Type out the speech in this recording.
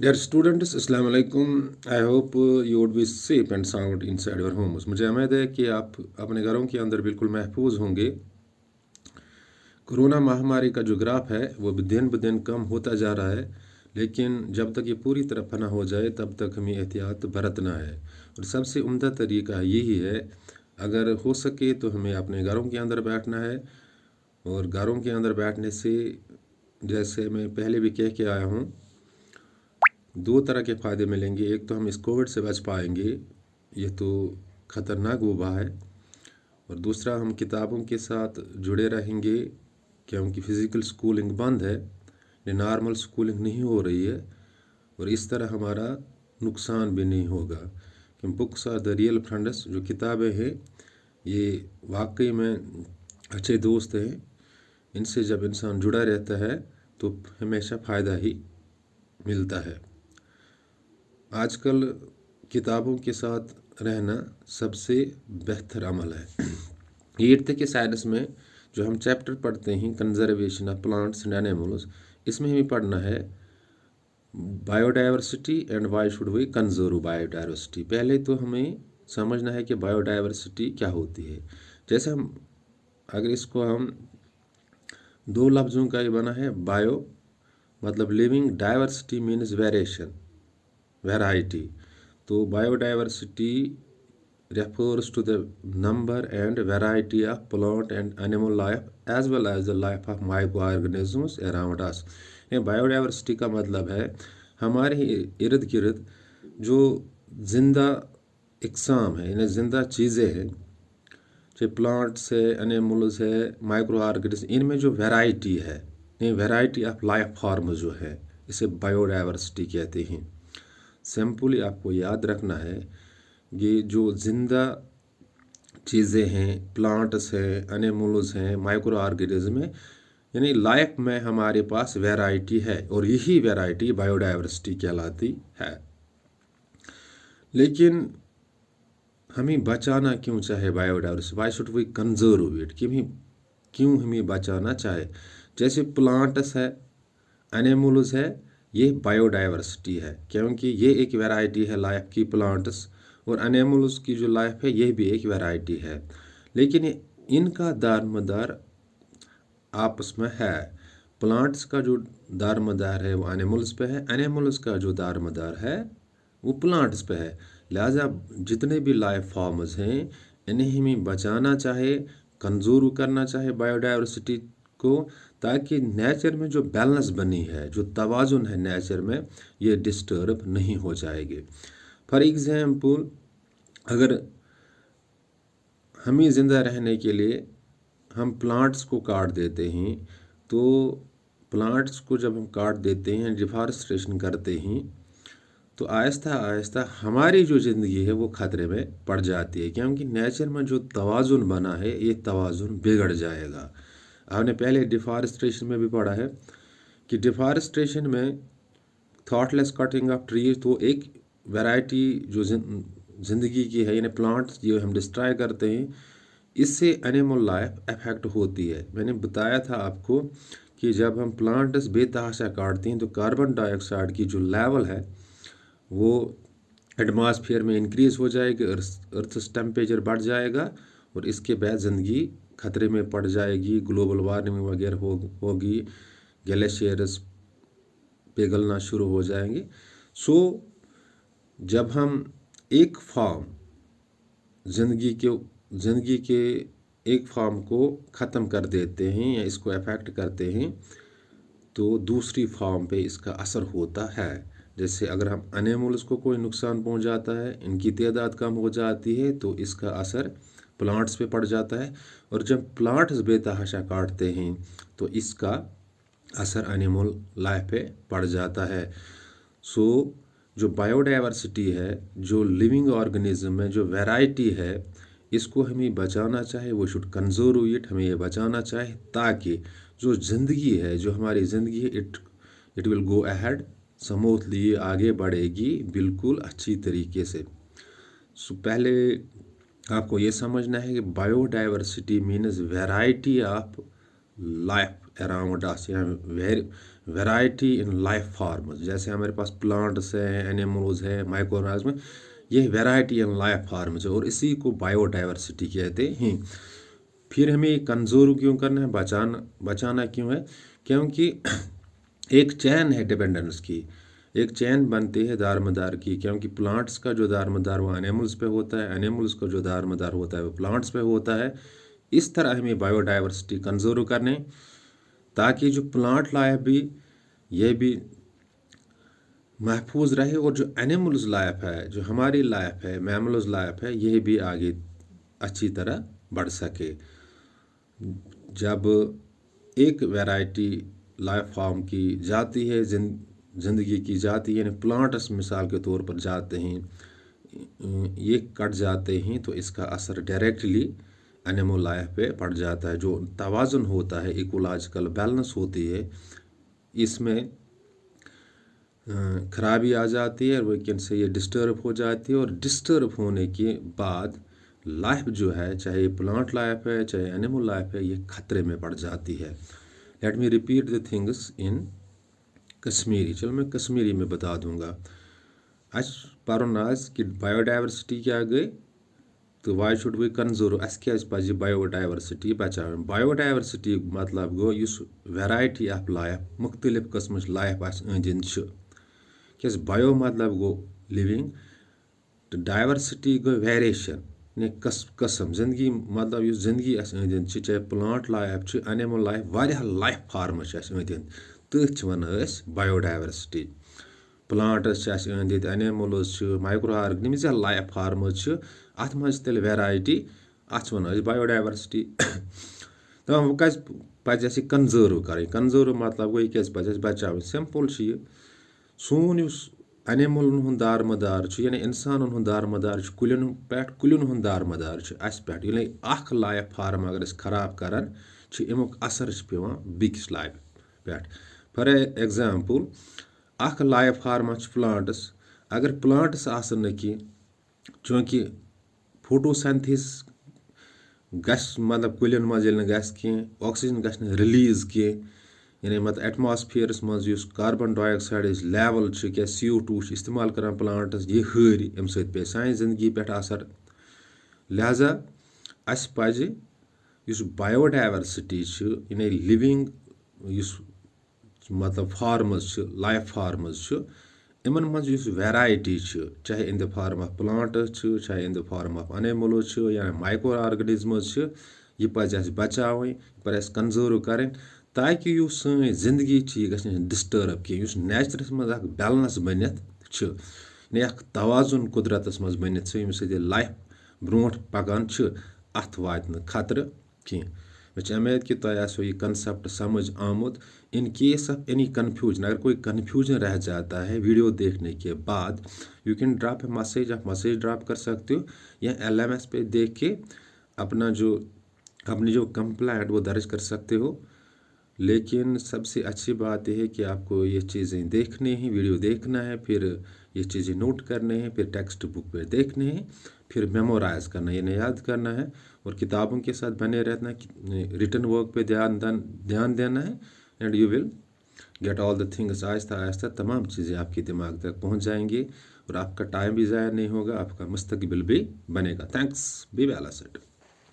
Dear students, Assalamu alaikum. I hope you would be safe and sound inside your homes. मुझे उम्मीद है कि आप अपने घरों के अंदर बिल्कुल महफूज होंगे। कोरोना महामारी का जो ग्राफ है वो दिन ब दिन कम होता जा रहा है, लेकिन जब तक ये पूरी तरह फना हो जाए तब तक हमें एहतियात बरतना है। और सबसे उम्दा तरीका यही है, अगर हो सके तो हमें अपने घरों के अंदर बैठना है। और घरों के अंदर बैठने से, जैसे मैं पहले भी कह के आया हूँ, दो तरह के फ़ायदे मिलेंगे। एक तो हम इस कोविड से बच पाएंगे, ये तो ख़तरनाक वबा है। और दूसरा, हम किताबों के साथ जुड़े रहेंगे, क्योंकि फ़िज़िकल स्कूलिंग बंद है, ये नॉर्मल स्कूलिंग नहीं हो रही है। और इस तरह हमारा नुकसान भी नहीं होगा, क्योंकि books are the real friends. जो किताबें हैं ये वाकई में अच्छे दोस्त हैं। इनसे जब इंसान जुड़ा रहता है तो हमेशा फ़ायदा ही मिलता है। आजकल किताबों के साथ रहना सबसे बेहतर अमल है। 8th के साइंस में जो हम चैप्टर पढ़ते हैं, conservation of plants and animals, इसमें हमें पढ़ना है biodiversity and why should we conserve biodiversity. पहले तो हमें समझना है कि बायोडाइवर्सिटी क्या होती है। जैसे अगर इसको हम दो लफ्ज़ों का ये बना है, बायो मतलब living, diversity means variation, variety. तो biodiversity refers to the number and variety of plant and animal life as well as the life of microorganisms around us। ये बायोडाइवर्सिटी का मतलब है हमारे इर्द गिर्द जो जिंदा इकसाम है, यानी जिंदा चीज़ें हैं, चाहे प्लांट्स है, एनिमल्स है, माइक्रो ऑर्गेनिज्म, इनमें जो वैरायटी है, ये वैरायटी ऑफ लाइफ फॉर्म जो है, इसे बायोडाइवर्सिटी कहते हैं। सिंपली आपको याद रखना है, ये जो जिंदा चीज़ें हैं, प्लांट्स हैं, एनिमल्स हैं, माइक्रो ऑर्गेनिज्म हैं, यानी लाइफ में हमारे पास वैरायटी है, और यही वैरायटी बायोडाइवर्सिटी कहलाती है। लेकिन हमें बचाना क्यों चाहे biodiversity? Why should we conserve it? क्यों हमें बचाना चाहे? जैसे प्लांट्स है, एनिमल्स है, ये बायोडाइवर्सिटी है, क्योंकि ये एक वैरायटी है लाइफ की। प्लांट्स और एनिमल्स की जो लाइफ है ये भी एक वैरायटी है, लेकिन इनका दारमदार आपस में है। प्लांट्स का जो दारमदार है वो एनिमल्स पे है, एनिमल्स का जो दारमदार है वो प्लांट्स पे है। लिहाजा जितने भी लाइफ फॉर्म्स हैं इन्हें हमें बचाना चाहे, कंजर्व करना चाहे बायोडाइवर्सिटी को, ताकि नेचर में जो बैलेंस बनी है, जो तवाज़ुन है नेचर में, ये डिस्टर्ब नहीं हो जाएगी। फॉर एग्ज़ाम्पल, अगर हमें ज़िंदा रहने के लिए हम प्लांट्स को काट देते हैं, तो प्लांट्स को जब हम काट देते हैं, डिफॉरेस्टेशन करते हैं, तो आहिस्ता आहिस्ता हमारी जो ज़िंदगी है वो ख़तरे में पड़ जाती है, क्योंकि नेचर में जो तवाज़ुन बना है ये तवाज़ुन बिगड़ जाएगा। आपने पहले डिफॉरेस्टेशन में भी पढ़ा है कि डिफॉरेस्टेशन में थॉटलेस कटिंग ऑफ ट्रीज, तो एक वैरायटी जो ज़िंदगी की है, यानी प्लांट्स जो हम डिस्ट्रॉय करते हैं, इससे एनिमल लाइफ अफेक्ट होती है। मैंने बताया था आपको कि जब हम प्लांट्स बेतहाशा काटते हैं तो कार्बन डाइऑक्साइड की जो लेवल है वो एटमॉस्फेयर में इंक्रीज़ हो जाएगी, अर्थ टेम्परेचर बढ़ जाएगा, और इसके बाद ज़िंदगी खतरे में पड़ जाएगी। ग्लोबल वार्मिंग वगैरह होगी, ग्लेशियर्स पिघलना शुरू हो जाएंगे। जब हम एक फॉर्म ज़िंदगी के एक फॉर्म को ख़त्म कर देते हैं या इसको अफेक्ट करते हैं, तो दूसरी फॉर्म पे इसका असर होता है। जैसे अगर हम एनिमल्स को कोई नुकसान पहुंच जाता है, इनकी तादाद कम हो जाती है, तो इसका असर प्लांट्स पे पड़ जाता है। और जब प्लांट्स बेतहाशा काटते हैं तो इसका असर एनिमल लाइफ पे पड़ जाता है। जो बायोडाइवर्सिटी है, जो लिविंग ऑर्गेनिज्म में जो वैरायटी है, इसको हमें बचाना चाहे, वो शुड कंजर्व इट, हमें ये बचाना चाहे, ताकि जो ज़िंदगी है, जो हमारी ज़िंदगी है, it will go ahead smoothly, आगे बढ़ेगी बिल्कुल अच्छी तरीके से। पहले आपको ये समझना है कि biodiversity means variety of life around us, variety in life forms, जैसे हमारे पास प्लांट्स हैं, एनिमल्स हैं, माइक्रो ऑर्गेनिज्म, ये वैरायटी इन लाइफ फॉर्म्स है और इसी को बायोडाइवर्सिटी कहते हैं। फिर हमें कंजर्व क्यों करना है, बचाना क्यों है? क्योंकि एक चैन है डिपेंडेंस की, एक चैन बनती है दारमदार की, क्योंकि प्लांट्स का जो दारमदार वो एनिमल्स पे होता है, एनिमल्स का जो दारमदार होता है वो प्लांट्स पे होता है। इस तरह हमें बायोडाइवर्सिटी कंजर्व करने, ताकि जो प्लांट लाइफ भी ये भी महफूज रहे और जो एनिमल्स लाइफ है, जो हमारी लाइफ है, मैमल्स लाइफ है, ये भी आगे अच्छी तरह बढ़ सके। जब एक वैरायटी लाइफ फॉर्म की जाती है, ज़िंदगी की जाती है, यानी प्लांट्स मिसाल के तौर पर जाते हैं, ये कट जाते हैं, तो इसका असर डायरेक्टली एनिमल लाइफ पे पड़ जाता है। जो तवाज़ुन होता है, इकोलॉजिकल बैलेंस होती है, इसमें खराबी आ जाती है, वीकेंड से ये डिस्टर्ब हो जाती है, और डिस्टर्ब होने के बाद लाइफ जो है, चाहे प्लांट लाइफ है चाहे एनिमल लाइफ है, ये खतरे में पड़ जाती है। Let me repeat the things in Kashmiri. चलो मैं कश्मीरी में बता दूंगा। अस परन आज कि बायोडाइवर्सिटी क्या गई, तो वाई शुड वी कंजर्व, अस क्या पज बायोडाइवर्सिटी बचान। बायोडाइवर्सिटी मतलब गो युस वैरायटी ऑफ लाइफ, मुख्तलिफ किस्म लाइफ अंद क्या बायो मतलब गो लिविंग, तो डाइवर्सिटी गो वेरिएशन, ने कस्म जिंदगी मतलब युस जिंदगी अंद चाहे प्लांट लाइफ एनिमल लाइफ, वारिया लाइफ फार्म्स अंद तथ वन biodiversity. Plants and animals, micro organism, या लाइफ फार्म्स अत मज तेल वैरायटी, अत वन बायोडाइवर्सिटी। तो वो कज पज कंजर्व कर, कंजर्व मतलब गो क्या पज बचा। सिंपल ये सोन एनिमलन हुंद दारमदार, यानी इंसानन हुंद दारमदार, कुलिन हुंद दारमदार अस पे, ये अख लाइफ फार्म अगर खराब करान, अमुक असर पेवान बिकिस लाइफ पे। फॉर एग्जाम्पल अख लाइफ फार्म प्लांट्स, अगर प्लांट्स आसन कि, चूँकि फोटोसिंथेसिस गस मतलब कुलिन मज कह, ऑक्सीजन गस रिलीज कह, यानी मतलब एटमॉस्फेयरस मज कार्बन डाइऑक्साइड लेवल क्या CO2 इस्तेमाल करान प्लांट्स, ये हर अम सत पे सान जिंदगी पे असर। लिहाजा अस पज युस बायोडाइवर्सिटी यानी लिविंग युस मतलब फार्म्स लाइफ फार्म्स, इमन मज युस वैरायटी चाहे in the form of plants, चाहे in the form of animals या माइक्रो ऑर्गेनिज्म्स, यह पज अस बचावन, यह कंजर्व करें, ताकि युस सन जिंदगी यह गि डिस्टर्ब कह, युस नेचरस मज बैलेंस बनित ने तवाजुन कुदरतस मज बनित यम सत लाइफ ब्रोट पकान, अत वात खतर कह। मैं उम्मीद कि तुम आसो ये कंसेप्ट समझ आमुत। In case of any confusion, अगर कोई कन्फ्यूजन रह जाता है वीडियो देखने के बाद, you can drop A message, आप मैसेज ड्रॉप कर सकते हो, या LMS पे देख के अपनी जो कंप्लेंट वो दर्ज कर सकते हो। लेकिन सबसे अच्छी बात यह है कि आपको ये चीज़ें देखनी हैं, वीडियो देखना है, फिर ये चीज़ें नोट करने हैं, फिर टेक्स्ट बुक पे देखने हैं, फिर मेमोराइज करना है, इन्हें याद करना है, और किताबों के साथ बने रहना है, रिटन वर्क पे ध्यान देना है, and you will get all the things. Aahista Aahista तमाम चीज़ें आपके दिमाग तक पहुंच जाएंगी, और आपका टाइम भी ज़ाया नहीं होगा, आपका मुस्तकबिल भी बनेगा। Thanks, be well said.